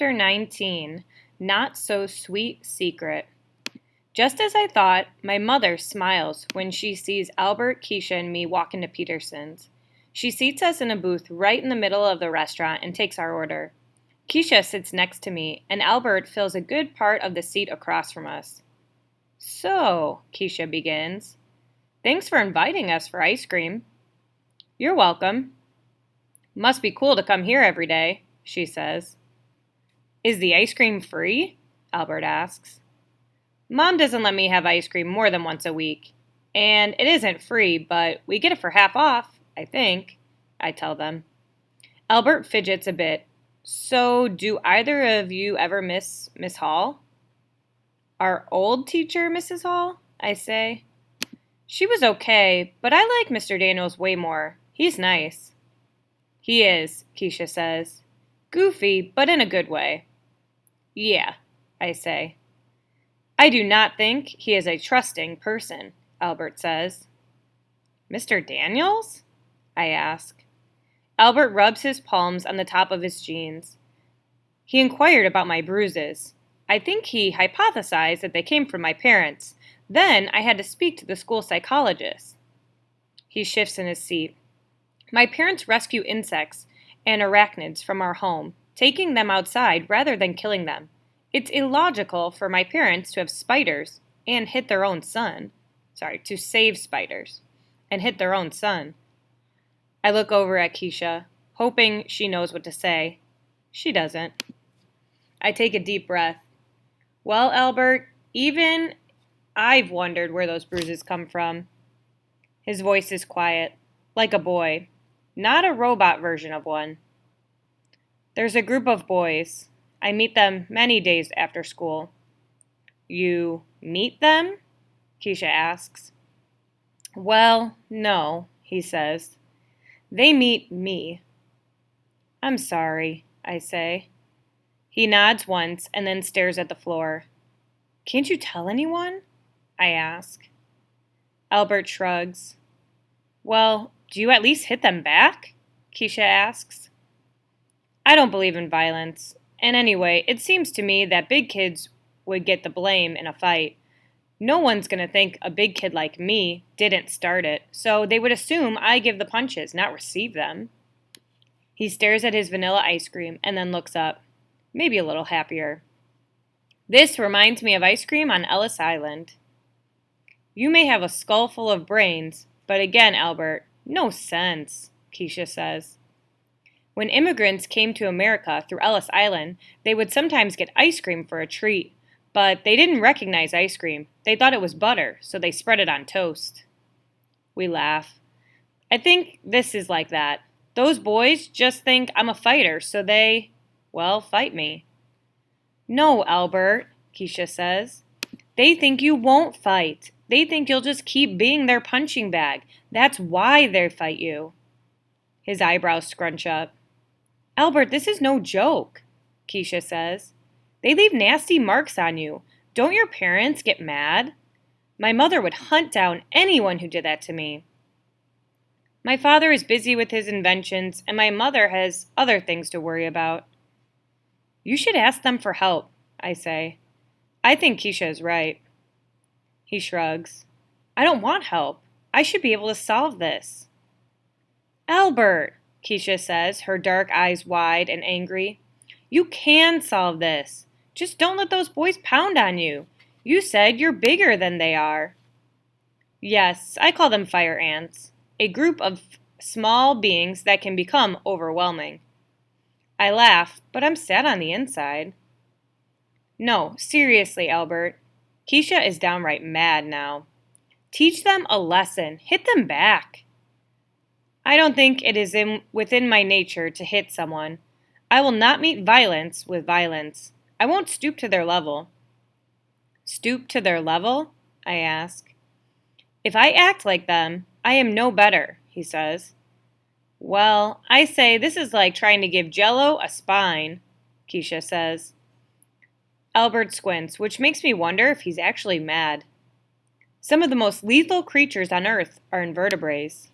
Chapter 19, Not So Sweet Secret. Just as I thought, my mother smiles when she sees Albert, Keisha, and me walk into Peterson's. She seats us in a booth right in the middle of the restaurant and takes our order. Keisha sits next to me, and Albert fills a good part of the seat across from us. "So," Keisha begins, "thanks for inviting us for ice cream." "You're welcome." "Must be cool to come here every day," she says. "Is the ice cream free?" Albert asks. "Mom doesn't let me have ice cream more than once a week. And it isn't free, but we get it for half off, I think," I tell them. Albert fidgets a bit. "So, do either of you ever miss Miss Hall?" "Our old teacher, Mrs. Hall?" I say. "She was okay, but I like Mr. Daniels way more. He's nice." "He is," Keisha says. "Goofy, but in a good way." "Yeah," I say. "I do not think he is a trusting person," Albert says. "Mr. Daniels?" I ask. Albert rubs his palms on the top of his jeans. "He inquired about my bruises. I think he hypothesized that they came from my parents. Then I had to speak to the school psychologist." He shifts in his seat. "My parents rescue insects and arachnids from our home, taking them outside rather than killing them. It's illogical for my parents to have spiders and hit their own son. To save spiders and hit their own son." I look over at Keisha, hoping she knows what to say. She doesn't. I take a deep breath. "Well, Albert, even I've wondered where those bruises come from." His voice is quiet, like a boy, not a robot version of one. "There's a group of boys. I meet them many days after school." "You meet them?" Keisha asks. "Well, no," he says. "They meet me." "I'm sorry," I say. He nods once and then stares at the floor. "Can't you tell anyone?" I ask. Albert shrugs. "Well, do you at least hit them back?" Keisha asks. "I don't believe in violence. And anyway, it seems to me that big kids would get the blame in a fight. No one's going to think a big kid like me didn't start it, so they would assume I give the punches, not receive them." He stares at his vanilla ice cream and then looks up, maybe a little happier. "This reminds me of ice cream on Ellis Island." "You may have a skull full of brains, but again, Albert, no sense," Keisha says. "When immigrants came to America through Ellis Island, they would sometimes get ice cream for a treat, but they didn't recognize ice cream. They thought it was butter, so they spread it on toast." We laugh. "I think this is like that. Those boys just think I'm a fighter, so they, well, fight me." "No, Albert," Keisha says. "They think you won't fight. They think you'll just keep being their punching bag. That's why they fight you." His eyebrows scrunch up. "Albert, this is no joke," Keisha says. "They leave nasty marks on you. Don't your parents get mad? My mother would hunt down anyone who did that to me." "My father is busy with his inventions, and my mother has other things to worry about." "You should ask them for help," I say. I think Keisha is right. He shrugs. "I don't want help. I should be able to solve this." "Albert," Keisha says, her dark eyes wide and angry. "You can solve this. Just don't let those boys pound on you. You said you're bigger than they are." "Yes, I call them fire ants. A group of small beings that can become overwhelming." I laugh, but I'm sad on the inside. "No, seriously, Albert." Keisha is downright mad now. "Teach them a lesson. Hit them back." "I don't think it is within my nature to hit someone. I will not meet violence with violence. I won't stoop to their level." "Stoop to their level?" I ask. "If I act like them, I am no better," he says. "Well, I say this is like trying to give Jello a spine," Keisha says. Albert squints, which makes me wonder if he's actually mad. "Some of the most lethal creatures on Earth are invertebrates."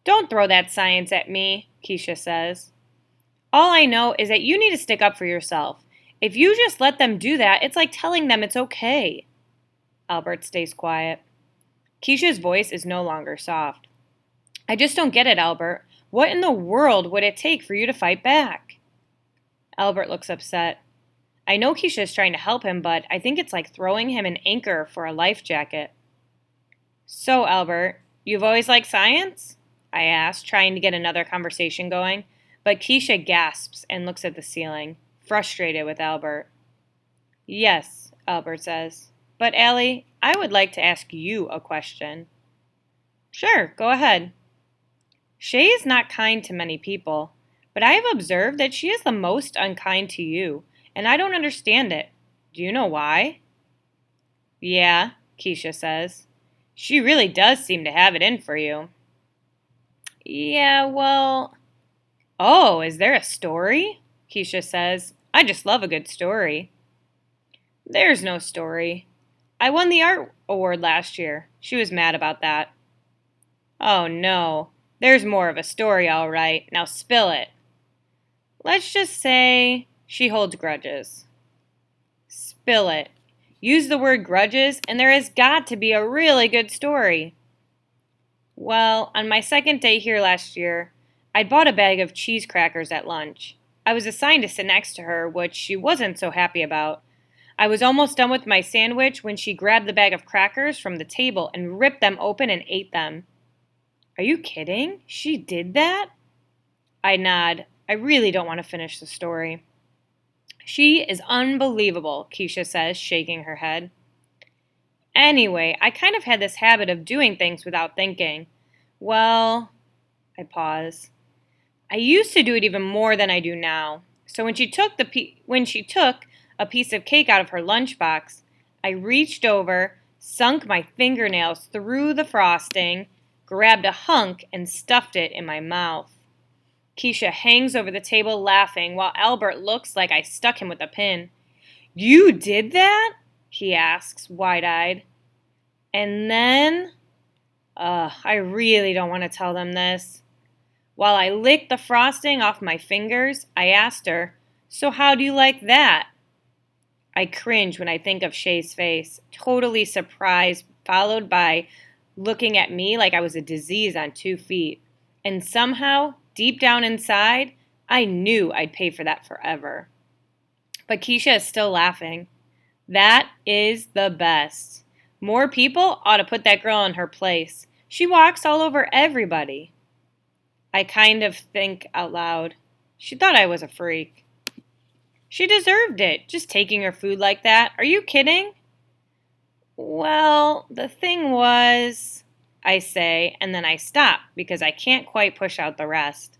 "Don't throw that science at me," Keisha says. All I know is that you need to stick up for yourself. If you just let them do that, it's like telling them it's okay. Albert stays quiet. Keisha's voice is no longer soft. I just don't get it, Albert. What in the world would it take for you to fight back? Albert looks upset. I know Keisha's trying to help him, but I think it's like throwing him an anchor for a life jacket. So, Albert, you've always liked science? I ask, trying to get another conversation going, but Keisha gasps and looks at the ceiling, frustrated with Albert. Yes, Albert says. But, Allie, I would like to ask you a question. Sure, go ahead. Shay is not kind to many people, but I have observed that she is the most unkind to you, and I don't understand it. Do you know why? Yeah, Keisha says. She really does seem to have it in for you. Yeah, well... Oh, is there a story? Keisha says. I just love a good story. There's no story. I won the art award last year. She was mad about that. Oh no, there's more of a story, all right. Now spill it. Let's just say she holds grudges. Spill it. Use the word grudges, and there has got to be a really good story. Well, on my second day here last year, I'd bought a bag of cheese crackers at lunch. I was assigned to sit next to her, which she wasn't so happy about. I was almost done with my sandwich when she grabbed the bag of crackers from the table and ripped them open and ate them. Are you kidding? She did that? I nod. I really don't want to finish the story. She is unbelievable, Keisha says, shaking her head. Anyway, I kind of had this habit of doing things without thinking. Well, I pause. I used to do it even more than I do now. So when she took a piece of cake out of her lunchbox, I reached over, sunk my fingernails through the frosting, grabbed a hunk, and stuffed it in my mouth. Keisha hangs over the table laughing while Albert looks like I stuck him with a pin. You did that? He asks, wide-eyed. And then... I really don't want to tell them this. While I licked the frosting off my fingers, I asked her, so how do you like that? I cringe when I think of Shay's face, totally surprised, followed by looking at me like I was a disease on 2 feet. And somehow, deep down inside, I knew I'd pay for that forever. But Keisha is still laughing. That is the best. More people ought to put that girl in her place. She walks all over everybody. I kind of think out loud. She thought I was a freak. She deserved it, just taking her food like that. Are you kidding? Well, the thing was, I say, and then I stop because I can't quite push out the rest.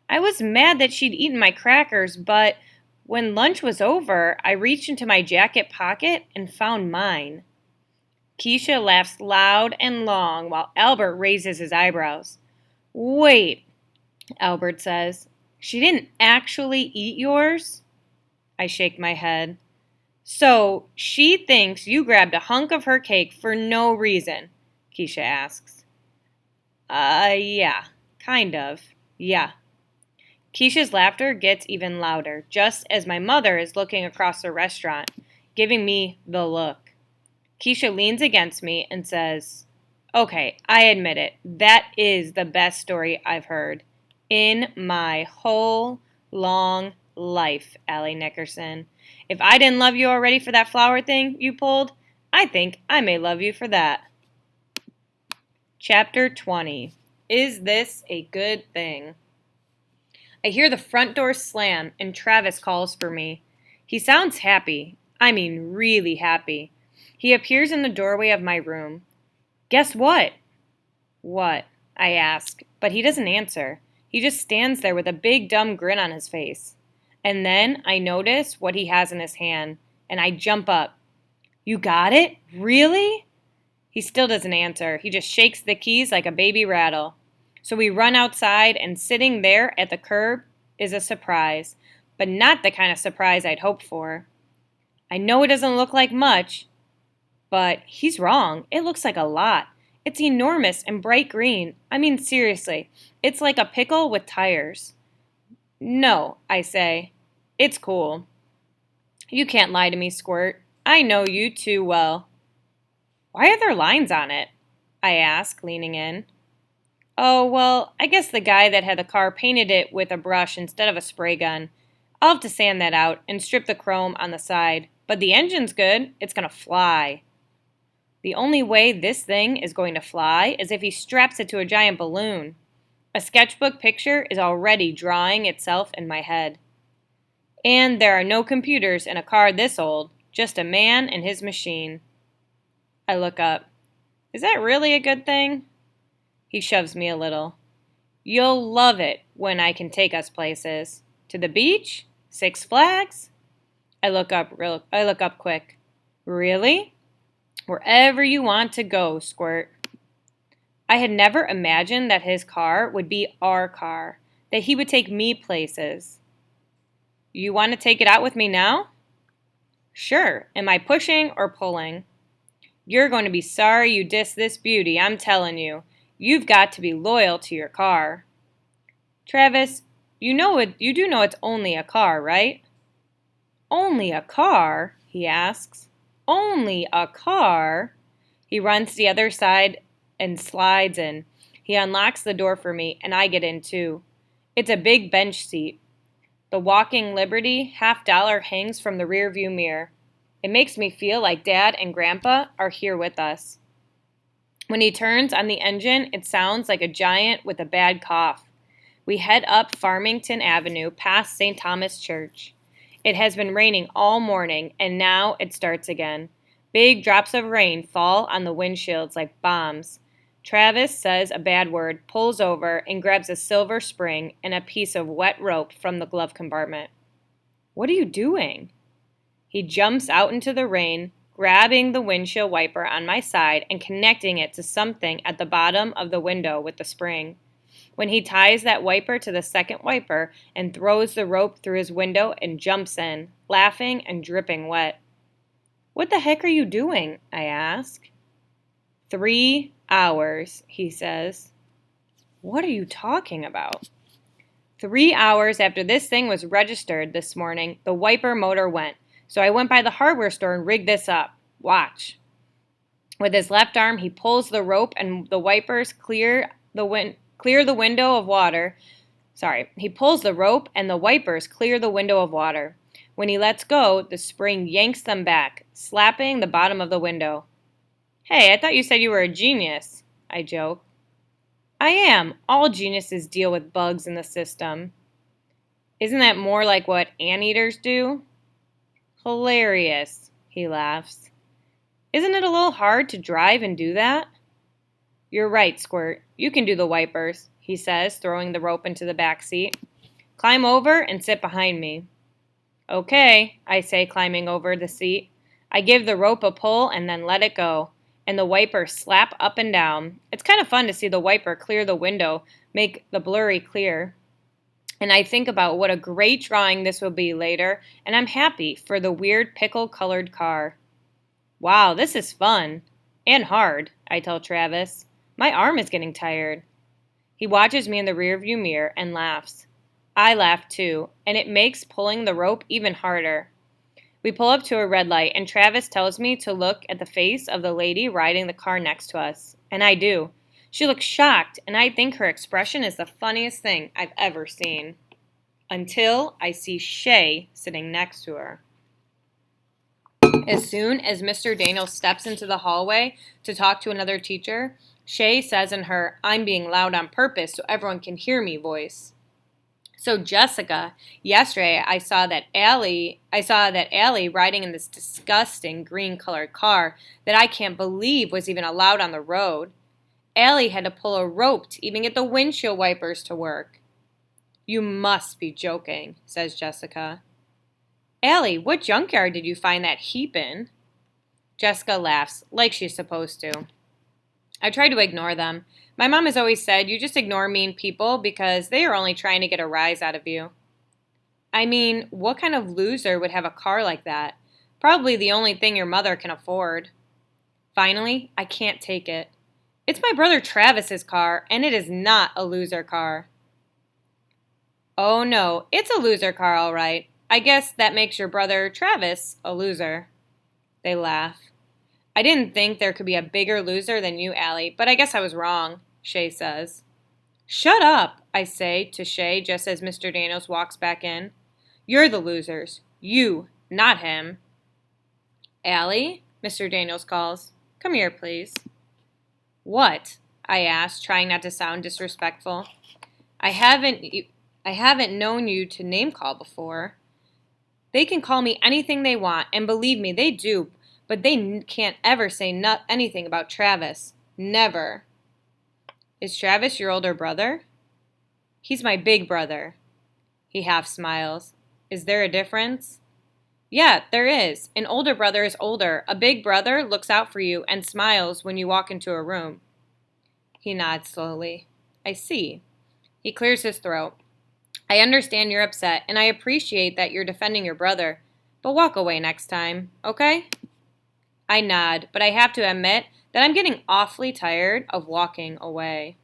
I was mad that she'd eaten my crackers, but when lunch was over, I reached into my jacket pocket and found mine. Keisha laughs loud and long while Albert raises his eyebrows. Wait, Albert says. She didn't actually eat yours? I shake my head. So, she thinks you grabbed a hunk of her cake for no reason, Keisha asks. Yeah, kind of, yeah. Keisha's laughter gets even louder, just as my mother is looking across the restaurant, giving me the look. Keisha leans against me and says, okay, I admit it, that is the best story I've heard in my whole long life, Allie Nickerson. If I didn't love you already for that flower thing you pulled, I think I may love you for that. Chapter 20. Is this a good thing? I hear the front door slam and Travis calls for me. He sounds happy. I mean really happy. He appears in the doorway of my room. Guess what? What? I ask, but he doesn't answer. He just stands there with a big dumb grin on his face. And then I notice what he has in his hand, and I jump up. You got it? Really? He still doesn't answer. He just shakes the keys like a baby rattle. So we run outside, and sitting there at the curb is a surprise, but not the kind of surprise I'd hoped for. I know it doesn't look like much, but he's wrong. It looks like a lot. It's enormous and bright green. I mean, seriously, it's like a pickle with tires. No, I say. It's cool. You can't lie to me, Squirt. I know you too well. Why are there lines on it? I ask, leaning in. Oh, well, I guess the guy that had the car painted it with a brush instead of a spray gun. I'll have to sand that out and strip the chrome on the side. But the engine's good. It's gonna fly. The only way this thing is going to fly is if he straps it to a giant balloon. A sketchbook picture is already drawing itself in my head. And there are no computers in a car this old, just a man and his machine. I look up. Is that really a good thing? He shoves me a little. You'll love it when I can take us places. To the beach? Six Flags? I look up quick. Really? Wherever you want to go, Squirt. I had never imagined that his car would be our car, that he would take me places. You want to take it out with me now? Sure. Am I pushing or pulling? You're going to be sorry you dissed this beauty, I'm telling you. You've got to be loyal to your car. Travis, you do know it's only a car, right? Only a car? He asks. Only a car? He runs to the other side and slides in. He unlocks the door for me, and I get in too. It's a big bench seat. The Walking Liberty $50 hangs from the rearview mirror. It makes me feel like Dad and Grandpa are here with us. When he turns on the engine, it sounds like a giant with a bad cough. We head up Farmington Avenue past St. Thomas Church. It has been raining all morning, and now it starts again. Big drops of rain fall on the windshields like bombs. Travis says a bad word, pulls over, and grabs a silver spring and a piece of wet rope from the glove compartment. What are you doing? He jumps out into the rain, grabbing the windshield wiper on my side and connecting it to something at the bottom of the window with the spring. When he ties that wiper to the second wiper and throws the rope through his window and jumps in, laughing and dripping wet. What the heck are you doing? I ask. 3 hours, he says. What are you talking about? 3 hours after this thing was registered this morning, the wiper motor went. So I went by the hardware store and rigged this up. Watch. With his left arm, he pulls the rope and the wipers clear the window of water. He pulls the rope and the wipers clear the window of water. When he lets go, the spring yanks them back, slapping the bottom of the window. Hey, I thought you said you were a genius, I joke. I am. All geniuses deal with bugs in the system. Isn't that more like what anteaters do? Hilarious, he laughs. Isn't it a little hard to drive and do that? You're right, Squirt. You can do the wipers, he says, throwing the rope into the back seat. Climb over and sit behind me. Okay, I say, climbing over the seat. I give the rope a pull and then let it go, and the wipers slap up and down. It's kind of fun to see the wiper clear the window, make the blurry clear. And I think about what a great drawing this will be later, and I'm happy for the weird pickle-colored car. Wow, this is fun. And hard, I tell Travis. My arm is getting tired. He watches me in the rearview mirror and laughs. I laugh too, and it makes pulling the rope even harder. We pull up to a red light, and Travis tells me to look at the face of the lady riding the car next to us. And I do. She looks shocked, and I think her expression is the funniest thing I've ever seen. Until I see Shay sitting next to her. As soon as Mr. Daniel steps into the hallway to talk to another teacher, Shay says in her, "I'm being loud on purpose so everyone can hear me" voice. So Jessica, yesterday I saw that Allie riding in this disgusting green-colored car that I can't believe was even allowed on the road. Allie had to pull a rope to even get the windshield wipers to work. You must be joking, says Jessica. Allie, what junkyard did you find that heap in? Jessica laughs, like she's supposed to. I try to ignore them. My mom has always said you just ignore mean people because they are only trying to get a rise out of you. I mean, what kind of loser would have a car like that? Probably the only thing your mother can afford. Finally, I can't take it. It's my brother Travis's car, and it is not a loser car. Oh no, it's a loser car, all right. I guess that makes your brother Travis a loser. They laugh. I didn't think there could be a bigger loser than you, Allie, but I guess I was wrong, Shay says. Shut up, I say to Shay just as Mr. Daniels walks back in. You're the losers. You, not him. Allie, Mr. Daniels calls. Come here, please. What? I ask, trying not to sound disrespectful. I haven't known you to name call before. They can call me anything they want, and believe me, they do, but they can't ever say anything about Travis. Never. Is Travis your older brother? He's my big brother. He half smiles. Is there a difference? Yeah, there is. An older brother is older. A big brother looks out for you and smiles when you walk into a room. He nods slowly. I see. He clears his throat. I understand you're upset, and I appreciate that you're defending your brother, but walk away next time, okay? I nod, but I have to admit that I'm getting awfully tired of walking away.